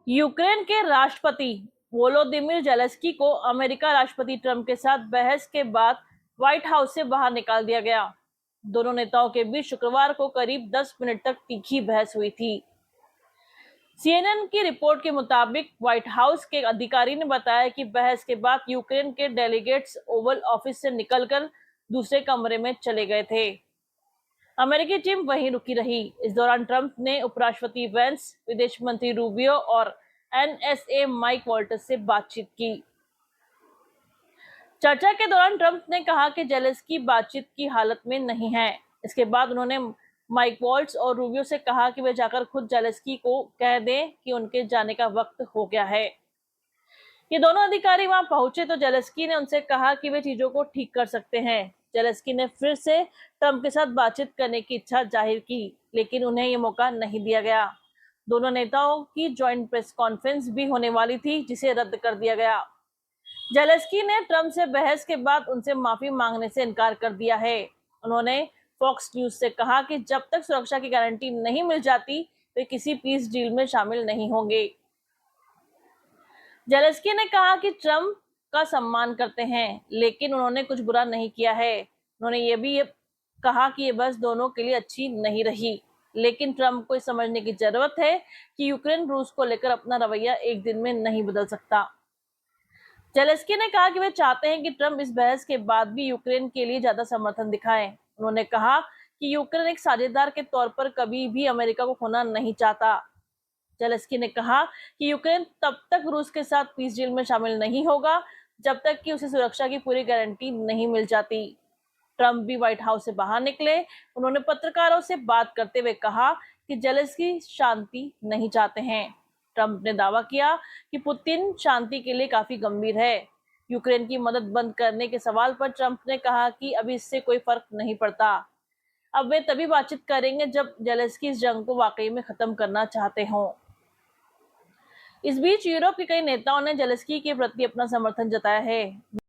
Ukraine के राष्ट्रपति Volodymyr Zelensky को अमेरिका राष्ट्रपति ट्रंप के साथ बहस के बाद व्हाइट हाउस से बाहर निकाल दिया गया। दोनों नेताओं के बीच शुक्रवार को करीब 10 मिनट तक तीखी बहस हुई थी। सीएनएन की रिपोर्ट के मुताबिक व्हाइट हाउस के अधिकारी ने बताया कि बहस के बाद यूक्रेन के डेलीगेट्स ओवल ऑफिस से निकलकर दूसरे कमरे में चले गए थे। अमेरिकी टीम वहीं रुकी रही। इस दौरान ट्रंप ने उपराष्ट्रपति वेंस, विदेश मंत्री रूबियो और एनएसए माइक वॉल्टस से बातचीत की। चर्चा के दौरान ट्रंप ने कहा कि जेलेंस्की बातचीत की हालत में नहीं है। इसके बाद उन्होंने माइक वॉल्टस और रूबियो से कहा कि वे जाकर खुद जेलेंस्की को कह दें कि उनके जाने का वक्त हो गया है। ये दोनों अधिकारी वहां पहुंचे तो जेलेंस्की ने उनसे कहा कि वे चीजों को ठीक कर सकते हैं। जेलेंस्की ने फिर से ट्रंप के साथ बातचीत करने की इच्छा जाहिर की, लेकिन उन्हें ये मौका नहीं दिया गया। दोनों नेताओं की ज्वाइंट प्रेस कॉन्फ्रेंस भी होने वाली थी, जिसे रद्द कर दिया गया। जेलेंस्की ने ट्रंप से बहस के बाद उनसे माफी मांगने से इनकार कर दिया है। उन्होंने फॉक्स न्यूज से कहा कि जब तक सुरक्षा की गारंटी नहीं मिल जाती, वे किसी पीस डील में शामिल नहीं होंगे। जेलेंस्की ने कहा कि ट्रंप का सम्मान करते हैं, लेकिन उन्होंने कुछ बुरा नहीं किया है। उन्होंने ये भी कहा कि ये बस दोनों के लिए अच्छी नहीं रही, लेकिन ट्रंप को समझने की जरूरत है कि यूक्रेन रूस को लेकर अपना रवैया एक दिन में नहीं बदल सकता। जेलेंस्की ने कहा कि वे चाहते हैं कि ट्रंप इस बहस के बाद भी यूक्रेन के लिए ज्यादा समर्थन दिखाएं। उन्होंने कहा कि यूक्रेन एक साझेदार के तौर पर कभी भी अमेरिका को खोना नहीं चाहता। जेलेंस्की ने कहा कि यूक्रेन तब तक रूस के साथ पीस डील में शामिल नहीं होगा जब तक कि उसे सुरक्षा की पूरी गारंटी नहीं मिल जाती। ट्रंप भी व्हाइट हाउस से बाहर निकले। उन्होंने पत्रकारों से बात करते हुए कहा कि जेलेंस्की शांति नहीं चाहते हैं। ट्रंप ने दावा किया कि पुतिन शांति के लिए काफी गंभीर है। यूक्रेन की मदद बंद करने के सवाल पर ट्रंप ने कहा कि अभी इससे कोई फर्क नहीं पड़ता। अब वे तभी बातचीत करेंगे जब जेलेंस्की इस जंग को वाकई में खत्म करना चाहते हों। इस बीच यूरोप के कई नेताओं ने जेलेंस्की के प्रति अपना समर्थन जताया है।